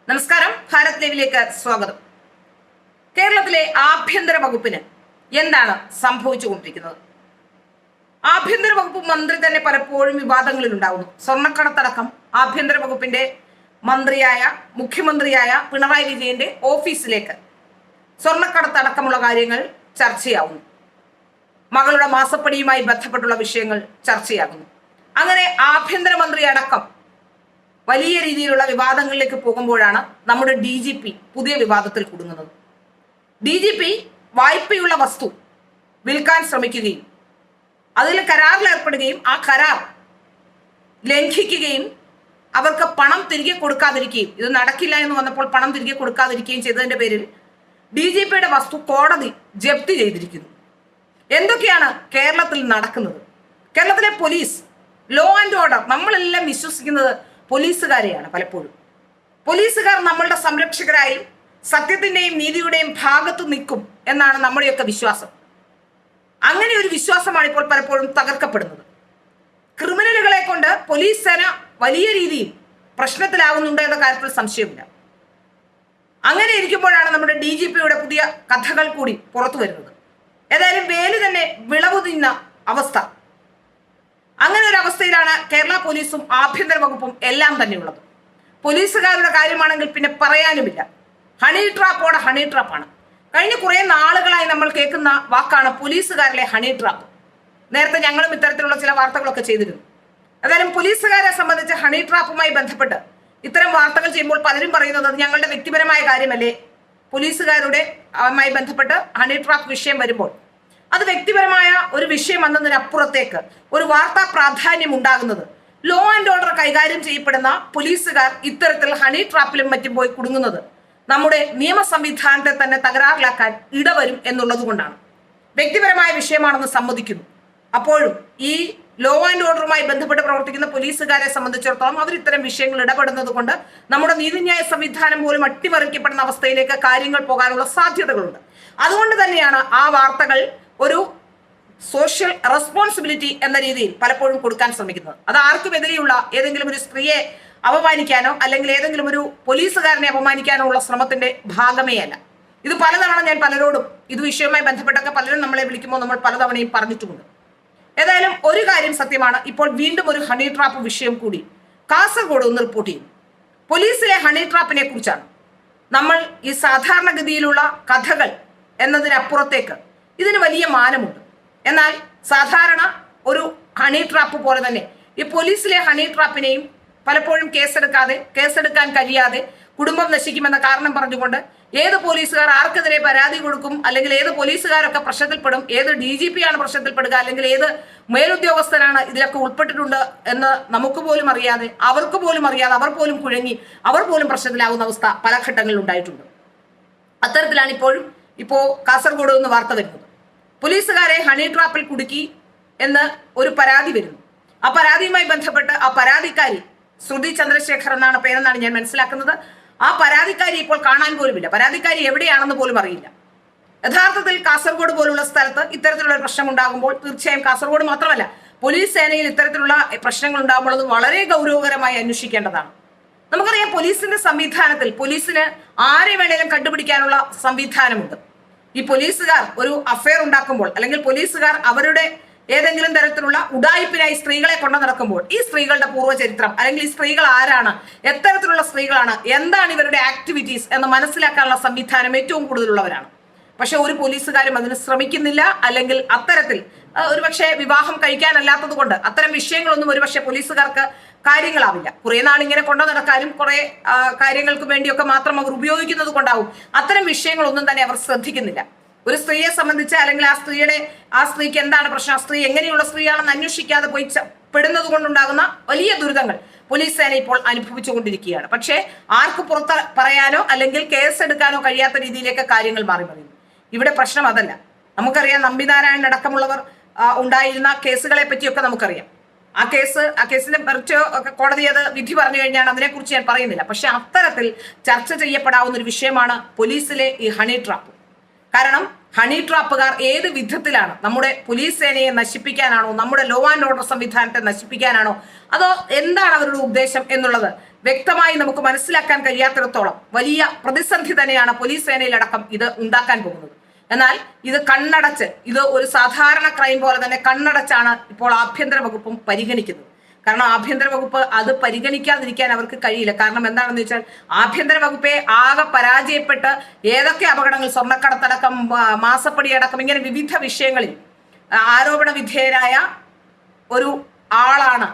നമസ്കാരം. ഭാരത് ലൈവിലേക്ക് സ്വാഗതം. കേരളത്തിലെ ആഭ്യന്തര വകുപ്പിന് എന്താണ് സംഭവിച്ചുകൊണ്ടിരിക്കുന്നത്? ആഭ്യന്തര വകുപ്പ് മന്ത്രി തന്നെ പലപ്പോഴും വിവാദങ്ങളിൽ ഉണ്ടാകുന്നു. സ്വർണ്ണക്കടത്തടക്കം ആഭ്യന്തര വകുപ്പിന്റെ മന്ത്രിയായ മുഖ്യമന്ത്രിയായ പിണറായി വിജയന്റെ ഓഫീസിലേക്ക് സ്വർണ്ണക്കടത്തടക്കമുള്ള കാര്യങ്ങൾ ചർച്ചയാവുന്നു. മകളുടെ മാസപ്പടിയുമായി ബന്ധപ്പെട്ടുള്ള വിഷയങ്ങൾ ചർച്ചയാകുന്നു. അങ്ങനെ ആഭ്യന്തരമന്ത്രി അടക്കം വലിയ രീതിയിലുള്ള വിവാദങ്ങളിലേക്ക് പോകുമ്പോഴാണ് നമ്മുടെ DGP പുതിയ വിവാദത്തിൽ കുടുങ്ങുന്നത്. DGP വായ്പയുള്ള വസ്തു വിൽക്കാൻ ശ്രമിക്കുകയും അതിൽ കരാറിൽ ഏർപ്പെടുകയും ആ കരാർ ലംഘിക്കുകയും അവർക്ക് പണം തിരികെ കൊടുക്കാതിരിക്കുകയും ഇത് നടക്കില്ല എന്ന് വന്നപ്പോൾ പണം തിരികെ കൊടുക്കാതിരിക്കുകയും ചെയ്തതിന്റെ പേരിൽ DGPയുടെ വസ്തു കോടതി ജപ്തി ചെയ്തിരിക്കുന്നു. എന്തൊക്കെയാണ് കേരളത്തിൽ നടക്കുന്നത്? കേരളത്തിലെ പോലീസ്, ലോ ആൻഡ് ഓർഡർ, നമ്മളെല്ലാം വിശ്വസിക്കുന്നത് പോലീസുകാരെയാണ്. പലപ്പോഴും പോലീസുകാർ നമ്മളുടെ സംരക്ഷകരായി സത്യത്തിന്റെയും നീതിയുടെയും ഭാഗത്ത് നിൽക്കും എന്നാണ് നമ്മുടെയൊക്കെ വിശ്വാസം. അങ്ങനെ ഒരു വിശ്വാസമാണ് ഇപ്പോൾ പലപ്പോഴും തകർക്കപ്പെടുന്നത്. ക്രിമിനലുകളെ കൊണ്ട് പോലീസ് സേന വലിയ രീതിയിൽ പ്രശ്നത്തിലാകുന്നുണ്ട് എന്ന കാര്യത്തിൽ സംശയമില്ല. അങ്ങനെ ഇരിക്കുമ്പോഴാണ് നമ്മുടെ DGPയുടെ പുതിയ കഥകൾ കൂടി പുറത്തു വരുന്നത്. ഏതായാലും വേല് തന്നെ വിളവ് തിന്ന അവസ്ഥ. അങ്ങനെ ഒരു അവസ്ഥയിലാണ് കേരള പോലീസും ആഭ്യന്തര വകുപ്പും എല്ലാം തന്നെയുള്ളത്. പോലീസുകാരുടെ കാര്യമാണെങ്കിൽ പിന്നെ പറയാനുമില്ല. Honey ട്രാപ്പോടെ honey ട്രാപ്പാണ്. കഴിഞ്ഞ കുറെ നാളുകളായി നമ്മൾ കേൾക്കുന്ന വാക്കാണ് പോലീസുകാരിലെ ഹണി ട്രാപ്പ്. നേരത്തെ ഞങ്ങളും ഇത്തരത്തിലുള്ള ചില വാർത്തകളൊക്കെ ചെയ്തിരുന്നു. ഏതായാലും പോലീസുകാരെ സംബന്ധിച്ച് ഹണി ട്രാപ്പുമായി ബന്ധപ്പെട്ട് ഇത്തരം വാർത്തകൾ ചെയ്യുമ്പോൾ പലരും പറയുന്നത് അത് ഞങ്ങളുടെ വ്യക്തിപരമായ കാര്യമല്ലേ. പോലീസുകാരുടെ മായി ബന്ധപ്പെട്ട് ഹണി ട്രാപ്പ് വിഷയം വരുമ്പോൾ അത് വ്യക്തിപരമായ ഒരു വിഷയം എന്നതിനപ്പുറത്തേക്ക് ഒരു വാർത്താ പ്രാധാന്യം ഉണ്ടാകുന്നത് ലോ ആൻഡ് ഓർഡർ കൈകാര്യം ചെയ്യപ്പെടുന്ന പോലീസുകാർ ഇത്തരത്തിൽ ഹണി ട്രാപ്പിലും മറ്റും പോയി കുടുങ്ങുന്നത് നമ്മുടെ നിയമ സംവിധാനത്തെ തന്നെ തകരാറിലാക്കാൻ ഇടവരും എന്നുള്ളത് കൊണ്ടാണ്. വ്യക്തിപരമായ വിഷയമാണെന്ന് സമ്മതിക്കുന്നു. അപ്പോഴും ഈ ലോ ആൻഡ് ഓർഡറുമായി ബന്ധപ്പെട്ട് പ്രവർത്തിക്കുന്ന പോലീസുകാരെ സംബന്ധിച്ചിടത്തോളം അവർ ഇത്തരം വിഷയങ്ങൾ ഇടപെടുന്നത് കൊണ്ട് നമ്മുടെ നീതിന്യായ സംവിധാനം പോലും അട്ടിമറിക്കപ്പെടുന്ന അവസ്ഥയിലേക്ക് കാര്യങ്ങൾ പോകാനുള്ള സാധ്യതകളുണ്ട്. അതുകൊണ്ട് തന്നെയാണ് ആ വാർത്തകൾ ഒരു സോഷ്യൽ റെസ്പോൺസിബിലിറ്റി എന്ന രീതിയിൽ പലപ്പോഴും കൊടുക്കാൻ ശ്രമിക്കുന്നത്. അത് ആർക്കുമെതിരെയുള്ള ഏതെങ്കിലും ഒരു സ്ത്രീയെ അപമാനിക്കാനോ അല്ലെങ്കിൽ ഏതെങ്കിലും ഒരു പോലീസുകാരനെ അപമാനിക്കാനോ ഉള്ള ശ്രമത്തിന്റെ ഭാഗമേ അല്ല. ഇത് പലതവണ ഞാൻ പലരോടും ഇത് വിഷയവുമായി ബന്ധപ്പെട്ടൊക്കെ പലരും നമ്മളെ വിളിക്കുമ്പോൾ നമ്മൾ പലതവണയും പറഞ്ഞിട്ടുമുണ്ട്. ഏതായാലും ഒരു കാര്യം സത്യമാണ്, ഇപ്പോൾ വീണ്ടും ഒരു ഹണി ട്രാപ്പ് വിഷയം കൂടി കാസർഗോഡ് ഒന്ന് റിപ്പോർട്ട് ചെയ്യും. പോലീസിലെ ഹണി ട്രാപ്പിനെ കുറിച്ചാണ്. നമ്മൾ ഈ സാധാരണഗതിയിലുള്ള കഥകൾ എന്നതിനപ്പുറത്തേക്ക് ഇതിന് വലിയ മാനമുണ്ട്. എന്നാൽ സാധാരണ ഒരു ഹണി ട്രാപ്പ് പോലെ തന്നെ ഈ പോലീസിലെ ഹണി ട്രാപ്പിനെയും പലപ്പോഴും കേസെടുക്കാൻ കഴിയാതെ കുടുംബം നശിക്കുമെന്ന കാരണം പറഞ്ഞുകൊണ്ട് ഏത് പോലീസുകാർ ആർക്കെതിരെ പരാതി കൊടുക്കും, അല്ലെങ്കിൽ ഏത് പോലീസുകാരൊക്കെ പ്രശ്നത്തിൽപ്പെടും, ഏത് DGP ആണ് പ്രശ്നത്തിൽപ്പെടുക, അല്ലെങ്കിൽ ഏത് മേലുദ്യോഗസ്ഥനാണ് ഇതിലൊക്കെ ഉൾപ്പെട്ടിട്ടുണ്ട് എന്ന് നമുക്ക് പോലും അറിയാതെ, അവർക്ക് പോലും അറിയാതെ, അവർ പോലും കുഴങ്ങി, അവർ പോലും പ്രശ്നത്തിലാകുന്ന അവസ്ഥ പല ഘട്ടങ്ങളിൽ ഉണ്ടായിട്ടുണ്ട്. അത്തരത്തിലാണ് ഇപ്പോ കാസർഗോഡ് നിന്ന് വാർത്ത വരുന്നത്. പോലീസുകാരെ ഹണി ട്രാപ്പിൽ കുടുക്കി എന്ന് ഒരു പരാതി വരുന്നു. ആ പരാതിയുമായി ബന്ധപ്പെട്ട് ആ പരാതിക്കാരി ശ്രുതി ചന്ദ്രശേഖർ എന്നാണ് പേരെന്നാണ് ഞാൻ മനസ്സിലാക്കുന്നത്. ആ പരാതിക്കാരി ഇപ്പോൾ കാണാൻ പോലുമില്ല. പരാതിക്കാരി എവിടെയാണെന്ന് പോലും അറിയില്ല. യഥാർത്ഥത്തിൽ കാസർഗോഡ് പോലുള്ള സ്ഥലത്ത് ഇത്തരത്തിലുള്ള പ്രശ്നം ഉണ്ടാകുമ്പോൾ തീർച്ചയായും കാസർഗോഡ് മാത്രമല്ല പോലീസ് സേനയിൽ ഇത്തരത്തിലുള്ള പ്രശ്നങ്ങൾ ഉണ്ടാകുമ്പോൾ അത് വളരെ ഗൗരവകരമായി അന്വേഷിക്കേണ്ടതാണ്. നമുക്കറിയാം, പോലീസിന്റെ സംവിധാനത്തിൽ പോലീസിന് ആരെ വേണേലും കണ്ടുപിടിക്കാനുള്ള സംവിധാനമുണ്ട്. ഈ പോലീസുകാർ ഒരു അഫയർ ഉണ്ടാക്കുമ്പോൾ, അല്ലെങ്കിൽ പോലീസുകാർ അവരുടെ ഏതെങ്കിലും തരത്തിലുള്ള ഉഡായിപ്പിനായി സ്ത്രീകളെ കൊണ്ടു നടക്കുമ്പോൾ ഈ സ്ത്രീകളുടെ പൂർവ്വചരിത്രം, അല്ലെങ്കിൽ ഈ സ്ത്രീകൾ ആരാണ്, എത്തരത്തിലുള്ള സ്ത്രീകളാണ്, എന്താണ് ഇവരുടെ ആക്ടിവിറ്റീസ് എന്ന് മനസ്സിലാക്കാനുള്ള സംവിധാനം ഏറ്റവും കൂടുതലുള്ളവരാണ്. പക്ഷെ ഒരു പോലീസുകാരും അതിന് ശ്രമിക്കുന്നില്ല. അല്ലെങ്കിൽ അത്തരത്തിൽ ഒരുപക്ഷെ വിവാഹം കഴിക്കാനല്ലാത്തത് കൊണ്ട് അത്തരം വിഷയങ്ങളൊന്നും ഒരുപക്ഷെ പോലീസുകാർക്ക് കാര്യങ്ങളാവില്ല. കുറെ നാൾ ഇങ്ങനെ കൊണ്ടു നടക്കാനും കുറെ കാര്യങ്ങൾക്ക് വേണ്ടിയൊക്കെ മാത്രം അവർ ഉപയോഗിക്കുന്നത് കൊണ്ടാവും അത്തരം വിഷയങ്ങളൊന്നും തന്നെ അവർ ശ്രദ്ധിക്കുന്നില്ല. ഒരു സ്ത്രീയെ സംബന്ധിച്ച്, അല്ലെങ്കിൽ ആ സ്ത്രീക്ക് എന്താണ് പ്രശ്നം, ആ സ്ത്രീ എങ്ങനെയുള്ള സ്ത്രീയാണെന്ന് അന്വേഷിക്കാതെ പോയി പെടുന്നത് കൊണ്ടുണ്ടാകുന്ന വലിയ ദുരിതങ്ങൾ പോലീസ് സേന ഇപ്പോൾ അനുഭവിച്ചുകൊണ്ടിരിക്കുകയാണ്. പക്ഷേ ആർക്ക് പുറത്ത് പറയാനോ അല്ലെങ്കിൽ കേസെടുക്കാനോ കഴിയാത്ത രീതിയിലേക്ക് കാര്യങ്ങൾ മാറി. ഇവിടെ പ്രശ്നം അതല്ല. നമുക്കറിയാം, നമ്പിനാരായണൻ അടക്കമുള്ളവർ ഉണ്ടായിരുന്ന കേസുകളെ പറ്റിയൊക്കെ നമുക്കറിയാം. ആ കേസിന്റെ മെറിറ്റ് കോടതി അത് വിധി പറഞ്ഞു കഴിഞ്ഞാൽ അതിനെക്കുറിച്ച് ഞാൻ പറയുന്നില്ല. പക്ഷെ അത്തരത്തിൽ ചർച്ച ചെയ്യപ്പെടാവുന്ന ഒരു വിഷയമാണ് പോലീസിലെ ഈ ഹണി ട്രാപ്പ്. കാരണം ഹണി ട്രാപ്പുകാർ ഏത് വിധത്തിലാണ് നമ്മുടെ പോലീസ് സേനയെ നശിപ്പിക്കാനാണോ, നമ്മുടെ ലോ ആൻഡ് ഓർഡർ സംവിധാനത്തെ നശിപ്പിക്കാനാണോ, അതോ എന്താണ് അവരുടെ ഉദ്ദേശം എന്നുള്ളത് വ്യക്തമായി നമുക്ക് മനസ്സിലാക്കാൻ കഴിയാത്തിടത്തോളം വലിയ പ്രതിസന്ധി തന്നെയാണ് പോലീസ് സേനയിലടക്കം ഇത് ഉണ്ടാക്കാൻ പോകുന്നത്. എന്നാൽ ഇത് കണ്ണടച്ച്, ഇത് ഒരു സാധാരണ ക്രൈം പോലെ തന്നെ കണ്ണടച്ചാണ് ഇപ്പോൾ ആഭ്യന്തര വകുപ്പും പരിഗണിക്കുന്നത്. കാരണം ആഭ്യന്തര വകുപ്പ് അത് പരിഗണിക്കാതിരിക്കാൻ അവർക്ക് കഴിയില്ല. കാരണം എന്താണെന്ന് വെച്ചാൽ ആഭ്യന്തര വകുപ്പെ ആകെ പരാജയപ്പെട്ട് ഏതൊക്കെ അപകടങ്ങൾ, സ്വർണ്ണക്കടത്തടക്കം, മാസപ്പടി അടക്കം, ഇങ്ങനെ വിവിധ വിഷയങ്ങളിൽ ആരോപണ വിധേയരായ ഒരു ആളാണ്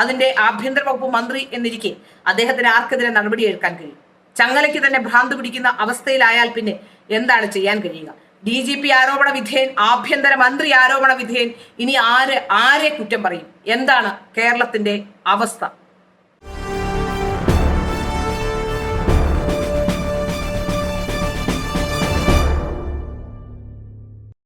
അതിന്റെ ആഭ്യന്തര വകുപ്പ് മന്ത്രി എന്നിരിക്കെ അദ്ദേഹത്തിന് ആർക്കെതിരെ നടപടിയെടുക്കാൻ കഴിയും? ചങ്ങലയ്ക്ക് തന്നെ ഭ്രാന്ത് പിടിക്കുന്ന അവസ്ഥയിലായാൽ പിന്നെ എന്താണ് ചെയ്യാൻ കഴിയുക? DGP ആരോപണ വിധേയൻ, ആഭ്യന്തര മന്ത്രി ആരോപണ വിധേയൻ, ഇനി ആരെ കുറ്റം പറയും? എന്താണ് കേരളത്തിന്റെ അവസ്ഥ?